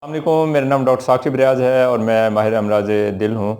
السلام علیکم، میرا نام ڈاکٹر ثاقب ریاض ہے اور میں ماہر امراض دل ہوں۔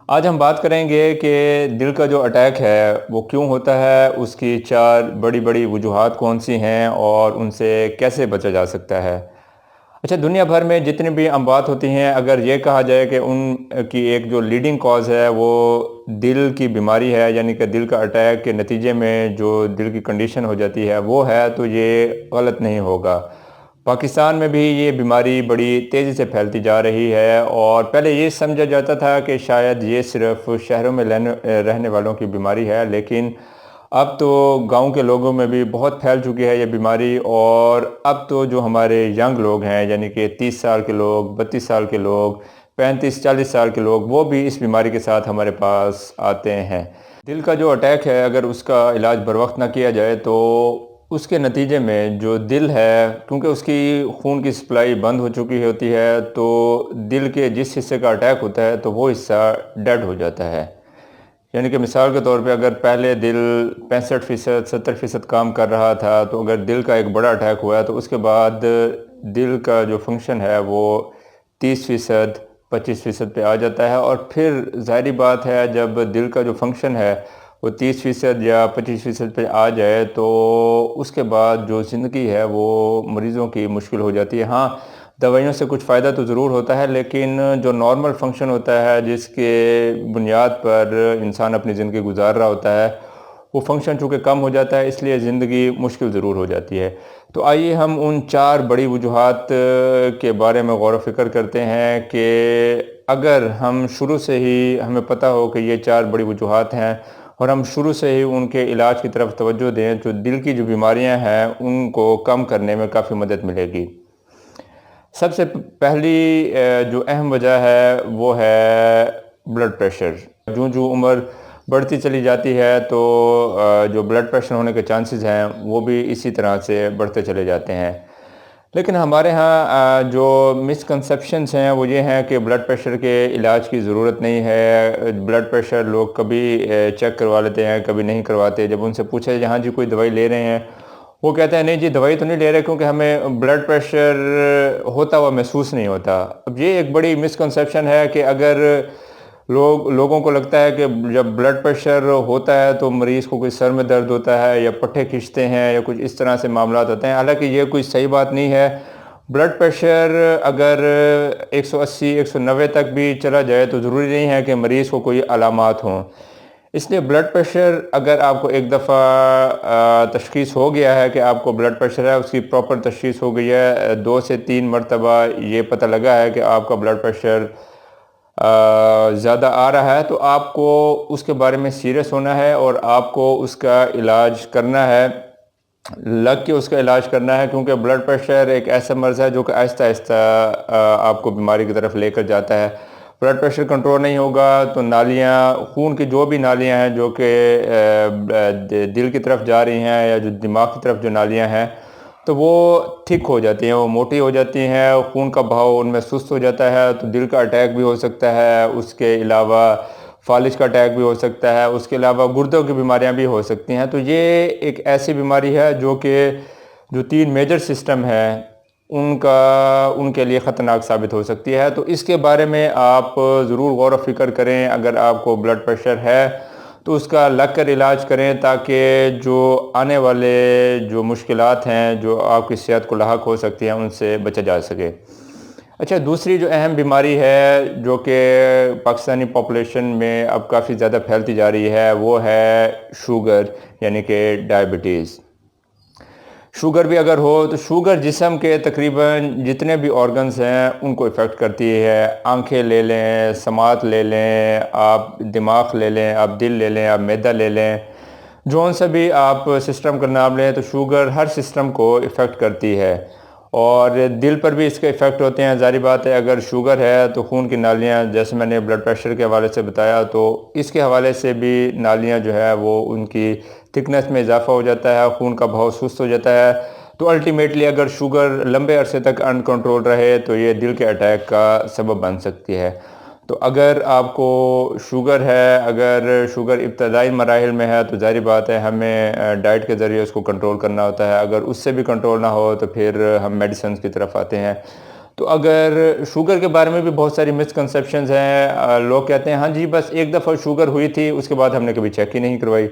آج ہم بات کریں گے کہ دل کا جو اٹیک ہے وہ کیوں ہوتا ہے، اس کی چار بڑی بڑی وجوہات کون سی ہیں اور ان سے کیسے بچا جا سکتا ہے۔ اچھا، دنیا بھر میں جتنی بھی اموات ہوتی ہیں، اگر یہ کہا جائے کہ ان کی ایک جو لیڈنگ کاز ہے وہ دل کی بیماری ہے، یعنی کہ دل کا اٹیک کے نتیجے میں جو دل کی کنڈیشن ہو جاتی ہے وہ ہے، تو یہ غلط نہیں ہوگا۔ پاکستان میں بھی یہ بیماری بڑی تیزی سے پھیلتی جا رہی ہے، اور پہلے یہ سمجھا جاتا تھا کہ شاید یہ صرف شہروں میں رہنے والوں کی بیماری ہے، لیکن اب تو گاؤں کے لوگوں میں بھی بہت پھیل چکی ہے یہ بیماری۔ اور اب تو جو ہمارے ینگ لوگ ہیں، یعنی کہ 30 سال کے لوگ، 32 سال کے لوگ، 35-40 سال کے لوگ، وہ بھی اس بیماری کے ساتھ ہمارے پاس آتے ہیں۔ دل کا جو اٹیک ہے، اگر اس کا علاج بر وقت نہ کیا جائے تو اس کے نتیجے میں جو دل ہے، کیونکہ اس کی خون کی سپلائی بند ہو چکی ہوتی ہے، تو دل کے جس حصے کا اٹیک ہوتا ہے تو وہ حصہ ڈیڈ ہو جاتا ہے۔ یعنی کہ مثال کے طور پہ اگر پہلے دل 65%، 70% کام کر رہا تھا، تو اگر دل کا ایک بڑا اٹیک ہوا ہے تو اس کے بعد دل کا جو فنکشن ہے وہ 30%، 25% پہ آ جاتا ہے۔ اور پھر ظاہری بات ہے، جب دل کا جو فنکشن ہے وہ 30% یا 25% پہ آ جائے تو اس کے بعد جو زندگی ہے وہ مریضوں کی مشکل ہو جاتی ہے۔ ہاں، دوائیوں سے کچھ فائدہ تو ضرور ہوتا ہے، لیکن جو نارمل فنکشن ہوتا ہے جس کے بنیاد پر انسان اپنی زندگی گزار رہا ہوتا ہے، وہ فنکشن چونکہ کم ہو جاتا ہے، اس لیے زندگی مشکل ضرور ہو جاتی ہے۔ تو آئیے ہم ان چار بڑی وجوہات کے بارے میں غور و فکر کرتے ہیں کہ اگر ہم شروع سے ہی ہمیں پتہ ہو کہ یہ چار بڑی وجوہات ہیں اور ہم شروع سے ہی ان کے علاج کی طرف توجہ دیں تو دل کی جو بیماریاں ہیں ان کو کم کرنے میں کافی مدد ملے گی۔ سب سے پہلی جو اہم وجہ ہے وہ ہے بلڈ پریشر۔ جو عمر بڑھتی چلی جاتی ہے تو جو بلڈ پریشر ہونے کے چانسز ہیں وہ بھی اسی طرح سے بڑھتے چلے جاتے ہیں۔ لیکن ہمارے ہاں جو مسکنسیپشنز ہیں وہ یہ ہیں کہ بلڈ پریشر کے علاج کی ضرورت نہیں ہے۔ بلڈ پریشر لوگ کبھی چیک کروا لیتے ہیں، کبھی نہیں کرواتے۔ جب ان سے پوچھا جائے ہاں جی کوئی دوائی لے رہے ہیں، وہ کہتے ہیں نہیں جی دوائی تو نہیں لے رہے کیونکہ ہمیں بلڈ پریشر ہوتا ہوا محسوس نہیں ہوتا۔ اب یہ ایک بڑی مسکنسیپشن ہے کہ اگر لوگوں کو لگتا ہے کہ جب بلڈ پریشر ہوتا ہے تو مریض کو کوئی سر میں درد ہوتا ہے یا پٹھے کھنچتے ہیں یا کچھ اس طرح سے معاملات ہوتے ہیں، حالانکہ یہ کوئی صحیح بات نہیں ہے۔ بلڈ پریشر اگر 180 190 تک بھی چلا جائے تو ضروری نہیں ہے کہ مریض کو کوئی علامات ہوں۔ اس لیے بلڈ پریشر اگر آپ کو ایک دفعہ تشخیص ہو گیا ہے کہ آپ کو بلڈ پریشر ہے، اس کی پراپر تشخیص ہو گئی ہے، 2 سے 3 مرتبہ یہ پتہ لگا ہے کہ آپ کا بلڈ پریشر زیادہ آ رہا ہے، تو آپ کو اس کے بارے میں سیریس ہونا ہے اور آپ کو اس کا علاج کرنا ہے، لگ کے اس کا علاج کرنا ہے، کیونکہ بلڈ پریشر ایک ایسا مرض ہے جو کہ آہستہ آہستہ آپ کو بیماری کی طرف لے کر جاتا ہے۔ بلڈ پریشر کنٹرول نہیں ہوگا تو نالیاں، خون کی جو بھی نالیاں ہیں جو کہ دل کی طرف جا رہی ہیں یا جو دماغ کی طرف جو نالیاں ہیں تو وہ تھک ہو جاتی ہیں، وہ موٹی ہو جاتی ہیں، خون کا بہاؤ ان میں سست ہو جاتا ہے، تو دل کا اٹیک بھی ہو سکتا ہے۔ اس کے علاوہ فالج کا اٹیک بھی ہو سکتا ہے، اس کے علاوہ گردوں کی بیماریاں بھی ہو سکتی ہیں۔ تو یہ ایک ایسی بیماری ہے جو کہ جو 3 میجر سسٹم ہیں ان کے لیے خطرناک ثابت ہو سکتی ہے۔ تو اس کے بارے میں آپ ضرور غور و فکر کریں۔ اگر آپ کو بلڈ پریشر ہے تو اس کا لگ کر علاج کریں تاکہ جو آنے والے جو مشکلات ہیں جو آپ کی صحت کو لاحق ہو سکتی ہیں ان سے بچا جا سکے۔ اچھا، دوسری جو اہم بیماری ہے جو کہ پاکستانی پاپولیشن میں اب کافی زیادہ پھیلتی جا رہی ہے وہ ہے شوگر، یعنی کہ ڈائبٹیز۔ شوگر بھی اگر ہو تو شوگر جسم کے تقریباً جتنے بھی آرگنز ہیں ان کو افیکٹ کرتی ہے۔ آنکھیں لے لیں، سماعت لے لیں، آپ دماغ لے لیں، آپ دل لے لیں، آپ معدہ لے لیں، جون سے بھی آپ سسٹم کا نام لیں، تو شوگر ہر سسٹم کو افیکٹ کرتی ہے۔ اور دل پر بھی اس کے افیکٹ ہوتے ہیں۔ ظاہری بات ہے اگر شوگر ہے تو خون کی نالیاں، جیسے میں نے بلڈ پریشر کے حوالے سے بتایا، تو اس کے حوالے سے بھی نالیاں جو ہے وہ ان کی تھکنس میں اضافہ ہو جاتا ہے، خون کا بہاؤ سست ہو جاتا ہے۔ تو الٹیمیٹلی اگر شوگر لمبے عرصے تک ان کنٹرول رہے تو یہ دل کے اٹیک کا سبب بن سکتی ہے۔ تو اگر آپ کو شوگر ہے، اگر شوگر ابتدائی مراحل میں ہے تو ظاہری بات ہے ہمیں ڈائٹ کے ذریعے اس کو کنٹرول کرنا ہوتا ہے۔ اگر اس سے بھی کنٹرول نہ ہو تو پھر ہم میڈیسنز کی طرف آتے ہیں۔ تو اگر شوگر کے بارے میں بھی بہت ساری مسکنسیپشنز ہیں، لوگ کہتے ہیں ہاں جی بس ایک دفعہ شوگر ہوئی تھی، اس کے بعد ہم نے کبھی چیک ہی نہیں کروائی۔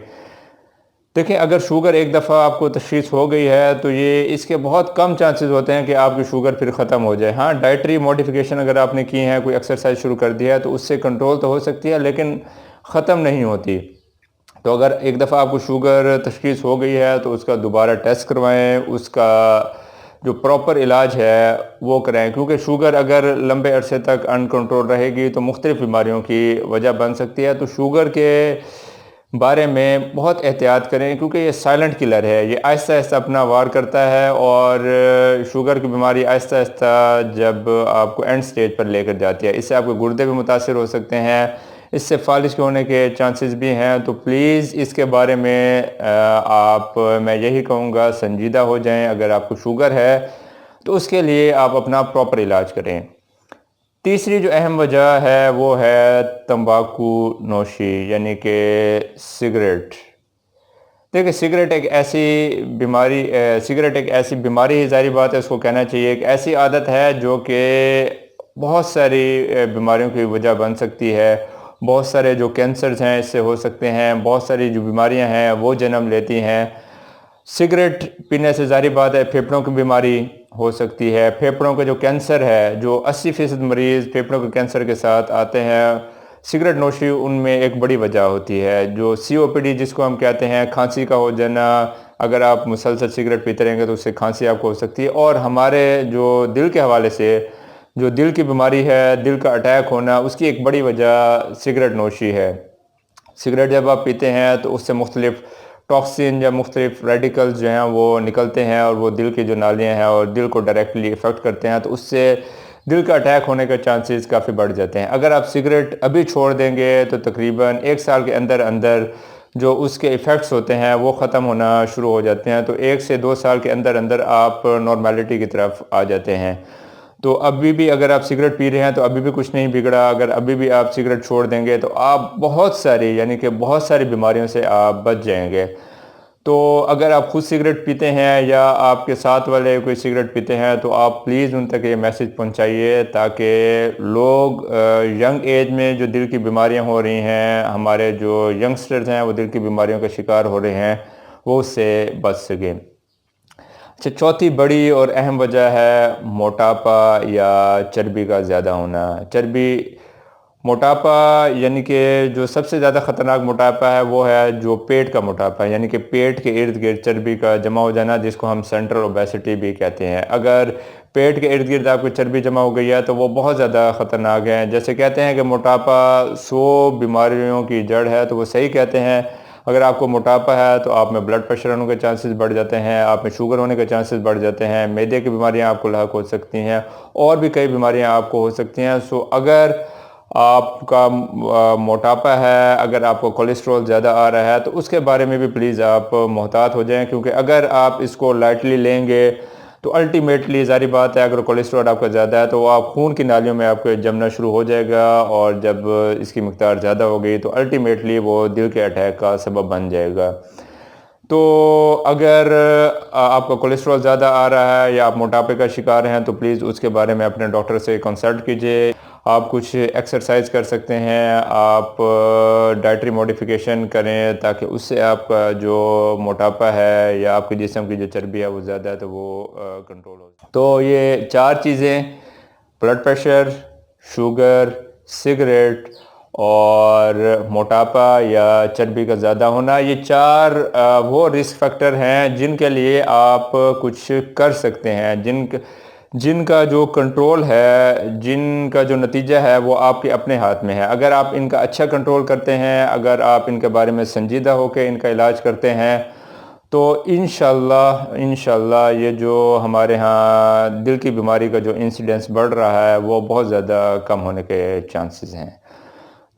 دیکھیں، اگر شوگر ایک دفعہ آپ کو تشخیص ہو گئی ہے تو یہ اس کے بہت کم چانسز ہوتے ہیں کہ آپ کی شوگر پھر ختم ہو جائے۔ ہاں، ڈائٹری موڈیفیکیشن اگر آپ نے کی ہے، کوئی ایکسرسائز شروع کر دیا ہے تو اس سے کنٹرول تو ہو سکتی ہے، لیکن ختم نہیں ہوتی۔ تو اگر ایک دفعہ آپ کو شوگر تشخیص ہو گئی ہے تو اس کا دوبارہ ٹیسٹ کروائیں، اس کا جو پراپر علاج ہے وہ کریں، کیونکہ شوگر اگر لمبے عرصے تک ان کنٹرول رہے گی تو مختلف بیماریوں کی وجہ بن سکتی ہے۔ تو شوگر کے بارے میں بہت احتیاط کریں، کیونکہ یہ سائلنٹ کلر ہے، یہ آہستہ آہستہ اپنا وار کرتا ہے، اور شوگر کی بیماری آہستہ آہستہ جب آپ کو اینڈ سٹیج پر لے کر جاتی ہے، اس سے آپ کے گردے بھی متاثر ہو سکتے ہیں، اس سے فالج کے ہونے کے چانسز بھی ہیں۔ تو پلیز اس کے بارے میں میں یہی کہوں گا سنجیدہ ہو جائیں۔ اگر آپ کو شوگر ہے تو اس کے لیے آپ اپنا پراپر علاج کریں۔ تیسری جو اہم وجہ ہے وہ ہے تمباکو نوشی، یعنی کہ سگریٹ۔ دیکھیں، سگریٹ ایک ایسی بیماری ہے، ظاہری بات ہے اس کو کہنا چاہیے، ایک ایسی عادت ہے جو کہ بہت ساری بیماریوں کی وجہ بن سکتی ہے۔ بہت سارے جو کینسرز ہیں اس سے ہو سکتے ہیں، بہت ساری جو بیماریاں ہیں وہ جنم لیتی ہیں۔ سگریٹ پینے سے ظاہری بات ہے پھیپھڑوں کی بیماری ہو سکتی ہے، پھیپھڑوں کا جو کینسر ہے، جو 80% مریض پھیپھڑوں کے کینسر کے ساتھ آتے ہیں، سگریٹ نوشی ان میں ایک بڑی وجہ ہوتی ہے۔ جو COPD جس کو ہم کہتے ہیں، کھانسی کا ہو جانا، اگر آپ مسلسل سگریٹ پیتے رہیں گے تو اس سے کھانسی آپ کو ہو سکتی ہے۔ اور ہمارے جو دل کے حوالے سے جو دل کی بیماری ہے، دل کا اٹیک ہونا، اس کی ایک بڑی وجہ سگریٹ نوشی ہے۔ سگریٹ جب آپ پیتے ہیں تو اس سے مختلف ٹاکسین یا مختلف ریڈیکلز جو ہیں وہ نکلتے ہیں، اور وہ دل کی جو نالیاں ہیں اور دل کو ڈائریکٹلی افیکٹ کرتے ہیں، تو اس سے دل کا اٹیک ہونے کے چانسز کافی بڑھ جاتے ہیں۔ اگر آپ سگریٹ ابھی چھوڑ دیں گے تو تقریباً 1 سال کے اندر اندر جو اس کے ایفیکٹس ہوتے ہیں وہ ختم ہونا شروع ہو جاتے ہیں۔ تو 1 سے 2 سال کے اندر اندر آپ نارمیلٹی کی طرف آ جاتے ہیں۔ تو ابھی بھی اگر آپ سگریٹ پی رہے ہیں تو ابھی بھی کچھ نہیں بگڑا، اگر ابھی بھی آپ سگریٹ چھوڑ دیں گے تو آپ بہت ساری بیماریوں سے آپ بچ جائیں گے۔ تو اگر آپ خود سگریٹ پیتے ہیں یا آپ کے ساتھ والے کوئی سگریٹ پیتے ہیں تو آپ پلیز ان تک یہ میسج پہنچائیے، تاکہ لوگ ینگ ایج میں جو دل کی بیماریاں ہو رہی ہیں، ہمارے جو ینگسٹرز ہیں وہ دل کی بیماریوں کا شکار ہو رہے ہیں، وہ اس سے بچ سکیں۔ اچھا، چوتھی بڑی اور اہم وجہ ہے موٹاپا یا چربی کا زیادہ ہونا۔ موٹاپا یعنی کہ جو سب سے زیادہ خطرناک موٹاپا ہے وہ ہے جو پیٹ کا موٹاپا ہے، یعنی کہ پیٹ کے ارد گرد چربی کا جمع ہو جانا، جس کو ہم سینٹرل اوبیسٹی بھی کہتے ہیں۔ اگر پیٹ کے ارد گرد آپ کو چربی جمع ہو گئی ہے تو وہ بہت زیادہ خطرناک ہے۔ جیسے کہتے ہیں کہ موٹاپا 100 بیماریوں کی جڑ ہے، تو وہ صحیح کہتے ہیں۔ اگر آپ کو موٹاپا ہے تو آپ میں بلڈ پریشر ہونے کے چانسز بڑھ جاتے ہیں، آپ میں شوگر ہونے کے چانسز بڑھ جاتے ہیں، معدے کی بیماریاں آپ کو لاحق ہو سکتی ہیں، اور بھی کئی بیماریاں آپ کو ہو سکتی ہیں۔ اگر آپ کا موٹاپا ہے، اگر آپ کو کولیسٹرول زیادہ آ رہا ہے تو اس کے بارے میں بھی پلیز آپ محتاط ہو جائیں، کیونکہ اگر آپ اس کو لائٹلی لیں گے تو الٹیمیٹلی ظاہری بات ہے اگر کولیسٹرول آپ کا زیادہ ہے تو وہ آپ خون کی نالیوں میں آپ کو جمنا شروع ہو جائے گا، اور جب اس کی مقدار زیادہ ہو گئی تو الٹیمیٹلی وہ دل کے اٹیک کا سبب بن جائے گا۔ تو اگر آپ کا کولیسٹرول زیادہ آ رہا ہے یا آپ موٹاپے کا شکار ہیں تو پلیز اس کے بارے میں اپنے ڈاکٹر سے کنسلٹ کیجئے۔ آپ کچھ ایکسرسائز کر سکتے ہیں، آپ ڈائٹری موڈیفیکیشن کریں، تاکہ اس سے آپ کا جو موٹاپا ہے یا آپ کے جسم کی جو چربی ہے وہ زیادہ ہے تو وہ کنٹرول ہو۔ تو یہ 4 چیزیں، بلڈ پریشر، شوگر، سگریٹ اور موٹاپا یا چربی کا زیادہ ہونا، یہ 4 وہ رسک فیکٹر ہیں جن کے لیے آپ کچھ کر سکتے ہیں، جن کا جو کنٹرول ہے، جن کا جو نتیجہ ہے وہ آپ کے اپنے ہاتھ میں ہے۔ اگر آپ ان کا اچھا کنٹرول کرتے ہیں، اگر آپ ان کے بارے میں سنجیدہ ہو کے ان کا علاج کرتے ہیں، تو انشاءاللہ یہ جو ہمارے ہاں دل کی بیماری کا جو انسیڈنس بڑھ رہا ہے وہ بہت زیادہ کم ہونے کے چانسز ہیں۔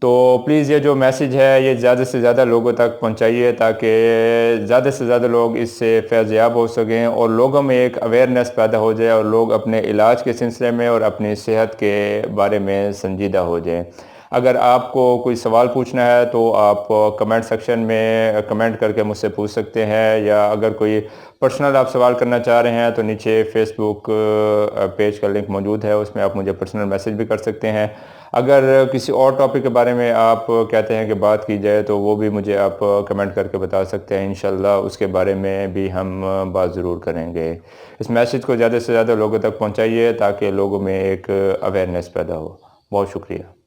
تو پلیز یہ جو میسج ہے یہ زیادہ سے زیادہ لوگوں تک پہنچائیے، تاکہ زیادہ سے زیادہ لوگ اس سے فیض یاب ہو سکیں، اور لوگوں میں ایک اویئرنیس پیدا ہو جائے، اور لوگ اپنے علاج کے سلسلے میں اور اپنی صحت کے بارے میں سنجیدہ ہو جائیں۔ اگر آپ کو کوئی سوال پوچھنا ہے تو آپ کمنٹ سیکشن میں کمنٹ کر کے مجھ سے پوچھ سکتے ہیں، یا اگر کوئی پرسنل آپ سوال کرنا چاہ رہے ہیں تو نیچے فیس بک پیج کا لنک موجود ہے، اس میں آپ مجھے پرسنل میسیج بھی کر سکتے ہیں۔ اگر کسی اور ٹاپک کے بارے میں آپ کہتے ہیں کہ بات کی جائے تو وہ بھی مجھے آپ کمنٹ کر کے بتا سکتے ہیں، انشاءاللہ اس کے بارے میں بھی ہم بات ضرور کریں گے۔ اس میسیج کو زیادہ سے زیادہ لوگوں تک پہنچائیے تاکہ لوگوں میں ایک اویئرنیس پیدا ہو۔ بہت شکریہ۔